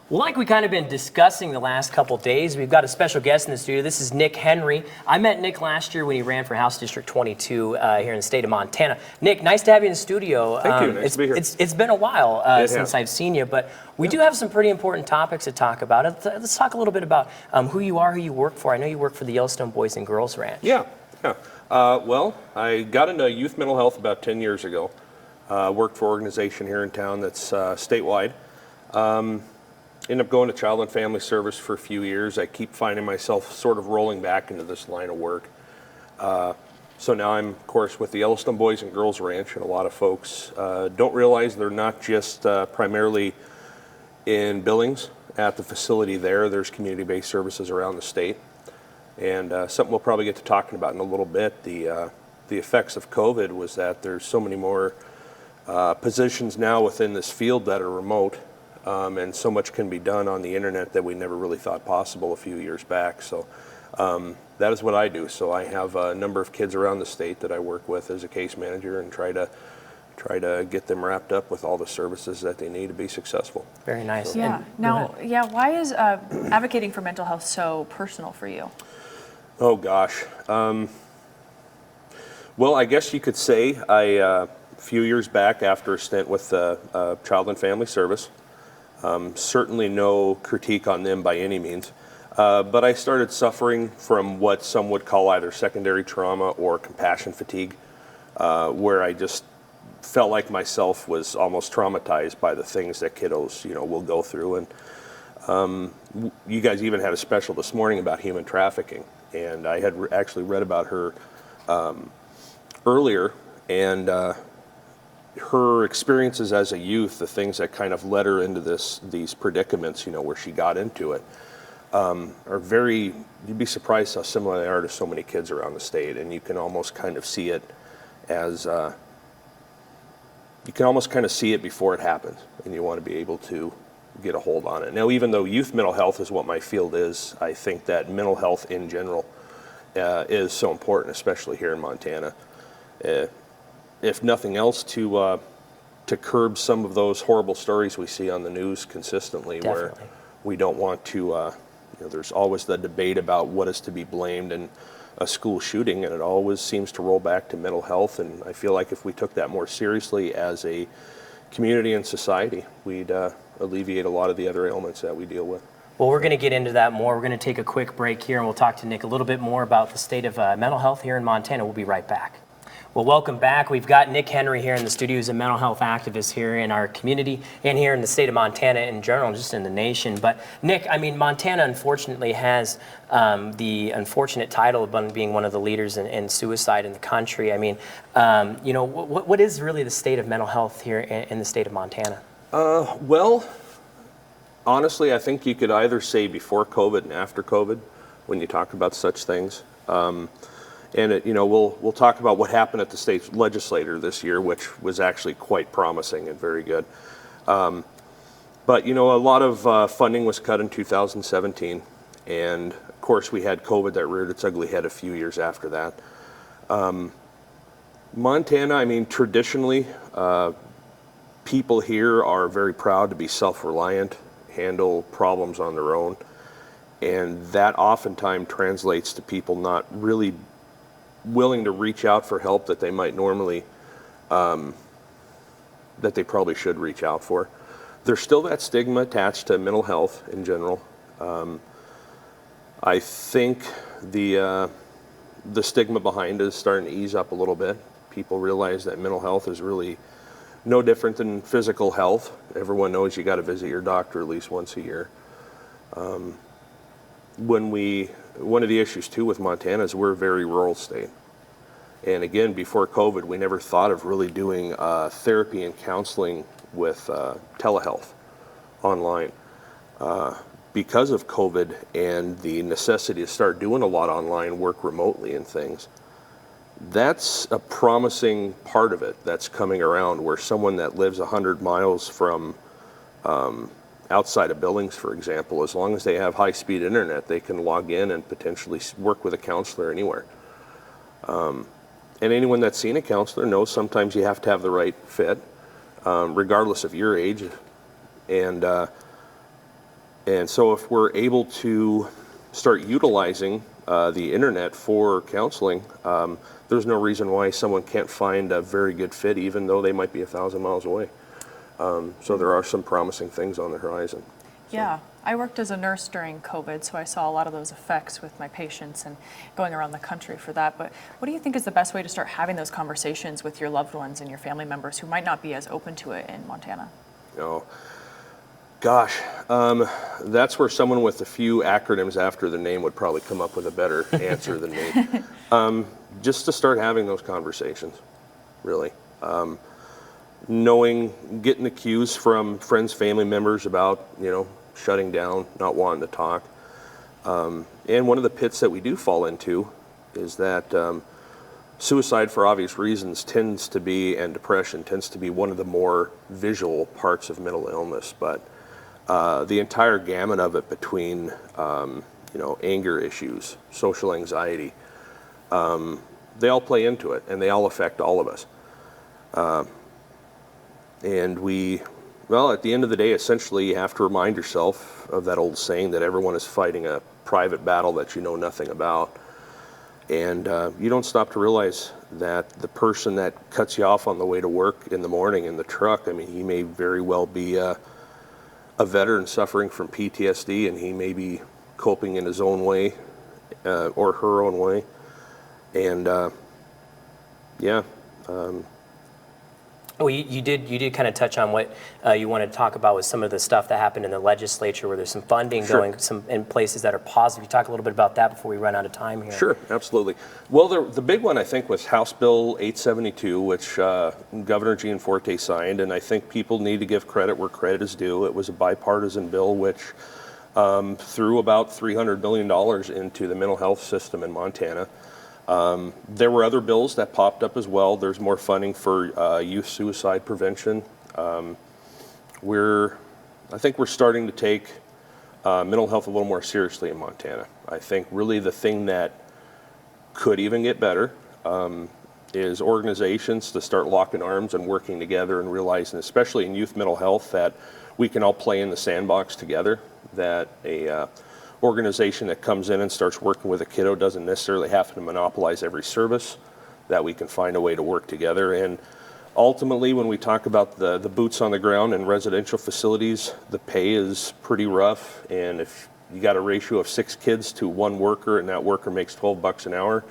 Well, like we kind of been discussing the last couple days, we've got a special guest in the studio. This is Nick Henry. I met Nick last year when he ran for House District 22 here in the state of Montana. Nick, nice to have you in the studio. Thank you. Nice to be here. It's been a while since I've seen you, but we do have some pretty important topics to talk about. Let's talk a little bit about who you are, who you work for. I know you work for the Yellowstone Boys and Girls Ranch. Yeah. Well, I got into youth mental health about 10 years ago. Worked for an organization here in town that's statewide. Ended up going to Child and Family Service for a few years. I keep finding myself sort of rolling back into this line of work. So now I'm, of course, with the Yellowstone Boys and Girls Ranch, and a lot of folks don't realize they're not just primarily in Billings at the facility there. There's community-based services around the state. And something we'll probably get to talking about in a little bit, the effects of COVID was that there's so many more positions now within this field that are remote. And so much can be done on the internet that we never really thought possible a few years back. So that is what I do. So I have a number of kids around the state that I work with as a case manager and try to get them wrapped up with all the services that they need to be successful. Very nice. So, Yeah. Why is advocating for mental health so personal for you? Oh gosh. Well, I guess you could say a few years back after a stint with Child and Family Service. Certainly no critique on them by any means, but I started suffering from what some would call either secondary trauma or compassion fatigue, where I just felt like myself was almost traumatized by the things that kiddos, will go through. And you guys even had a special this morning about human trafficking, and I had actually read about her earlier, and her experiences as a youth, the things that kind of led her into these predicaments, where she got into it, are very, you'd be surprised how similar they are to so many kids around the state. And you can almost kind of see it as, you can almost kind of see it before it happens, and you want to be able to get a hold on it. Now, even though youth mental health is what my field is, I think that mental health in general is so important, especially here in Montana. If nothing else, to curb some of those horrible stories we see on the news consistently. Definitely. Where we don't want to, there's always the debate about what is to be blamed in a school shooting, and it always seems to roll back to mental health. And I feel like if we took that more seriously as a community and society, we'd alleviate a lot of the other ailments that we deal with. Well, we're going to get into that more. We're going to take a quick break here, and we'll talk to Nick a little bit more about the state of mental health here in Montana. We'll be right back. Well, welcome back. We've got Nick Henry here in the studio. He's a mental health activist here in our community and here in the state of Montana in general, just in the nation. But Nick, I mean, Montana unfortunately has the unfortunate title of being one of the leaders in suicide in the country. I mean, what is really the state of mental health here in the state of Montana? Well, honestly, I think you could either say before COVID and after COVID when you talk about such things. And we'll talk about what happened at the state legislature this year, which was actually quite promising and very good. But a lot of funding was cut in 2017, and of course we had COVID that reared its ugly head a few years after that. Montana, I mean, traditionally, people here are very proud to be self-reliant, handle problems on their own, and that oftentimes translates to people not really willing to reach out for help that they might normally, that they probably should reach out for. There's still that stigma attached to mental health in general. I think the stigma behind it is starting to ease up a little bit. People realize that mental health is really no different than physical health. Everyone knows you got to visit your doctor at least once a year. One of the issues too with Montana is we're a very rural state. And again, before COVID, we never thought of really doing therapy and counseling with telehealth online. Because of COVID and the necessity to start doing a lot online work remotely and things, that's a promising part of it that's coming around, where someone that lives 100 miles from outside of Billings, for example, as long as they have high-speed internet, they can log in and potentially work with a counselor anywhere. And anyone that's seen a counselor knows sometimes you have to have the right fit, regardless of your age. And And so if we're able to start utilizing the internet for counseling, there's no reason why someone can't find a very good fit, even though they might be 1,000 miles away. So there are some promising things on the horizon. Yeah, I worked as a nurse during COVID, so I saw a lot of those effects with my patients and going around the country for that. But what do you think is the best way to start having those conversations with your loved ones and your family members who might not be as open to it in Montana? Oh, gosh, that's where someone with a few acronyms after the name would probably come up with a better answer than me. Just to start having those conversations, really. Getting the cues from friends, family members about, shutting down, not wanting to talk. And one of the pits that we do fall into is that suicide, for obvious reasons, and depression tends to be one of the more visual parts of mental illness. But the entire gamut of it between, anger issues, social anxiety, they all play into it, and they all affect all of us. And at the end of the day, essentially, you have to remind yourself of that old saying that everyone is fighting a private battle that you know nothing about. And you don't stop to realize that the person that cuts you off on the way to work in the morning in the truck, he may very well be a veteran suffering from PTSD, and he may be coping in his own way or her own way. And Well, you did kind of touch on what you wanted to talk about with some of the stuff that happened in the legislature, where there's some funding Sure. going in places that are positive. You talk a little bit about that before we run out of time here. Sure, absolutely. Well, the big one, I think, was House Bill 872, which Governor Gianforte signed, and I think people need to give credit where credit is due. It was a bipartisan bill which threw about $300 million into the mental health system in Montana. There were other bills that popped up as well. There's more funding for youth suicide prevention. I think we're starting to take mental health a little more seriously in Montana. I think really the thing that could even get better is organizations to start locking arms and working together and realizing, especially in youth mental health, that we can all play in the sandbox together, that a organization that comes in and starts working with a kiddo doesn't necessarily have to monopolize every service, that we can find a way to work together. And ultimately, when we talk about the boots on the ground in residential facilities, the pay is pretty rough. And if you got a ratio of 6 kids to 1 worker and that worker makes $12 an hour,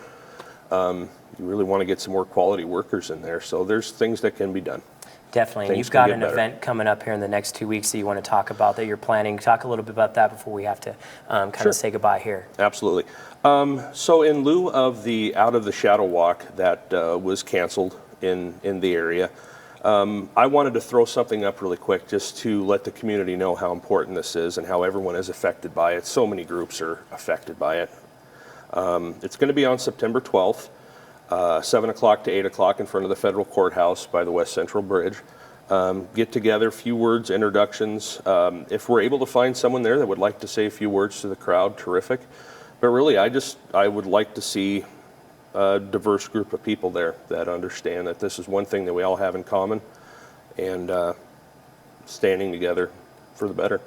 you really want to get some more quality workers in there. So there's things that can be done. Definitely. And Things you've can got get an better. event coming up here in the next 2 weeks that you want to talk about that you're planning. Talk a little bit about that before we have to kind Sure. of say goodbye here. Absolutely. So in lieu of the Out of the Shadow Walk that was canceled in the area, I wanted to throw something up really quick just to let the community know how important this is and how everyone is affected by it. So many groups are affected by it. It's going to be on September 12th, 7 o'clock to 8 o'clock in front of the federal courthouse by the West Central Bridge. Get together, few words, introductions. If we're able to find someone there that would like to say a few words to the crowd, terrific. But really, I would like to see a diverse group of people there that understand that this is one thing that we all have in common, and standing together for the better.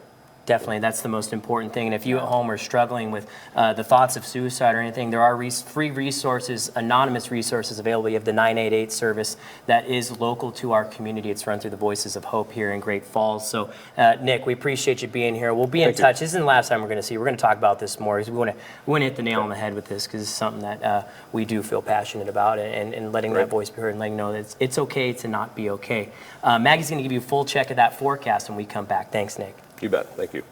Definitely, that's the most important thing. And if you at home are struggling with the thoughts of suicide or anything, there are free resources, anonymous resources available. You have the 988 service that is local to our community. It's run through the Voices of Hope here in Great Falls. So, Nick, we appreciate you being here. We'll be in touch. This isn't the last time we're going to see you. We're going to talk about this more, because we want to hit the nail on the head with this, because it's something that we do feel passionate about, and letting that voice be heard and letting know that it's okay to not be okay. Maggie's going to give you a full check of that forecast when we come back. Thanks, Nick. You bet. Thank you.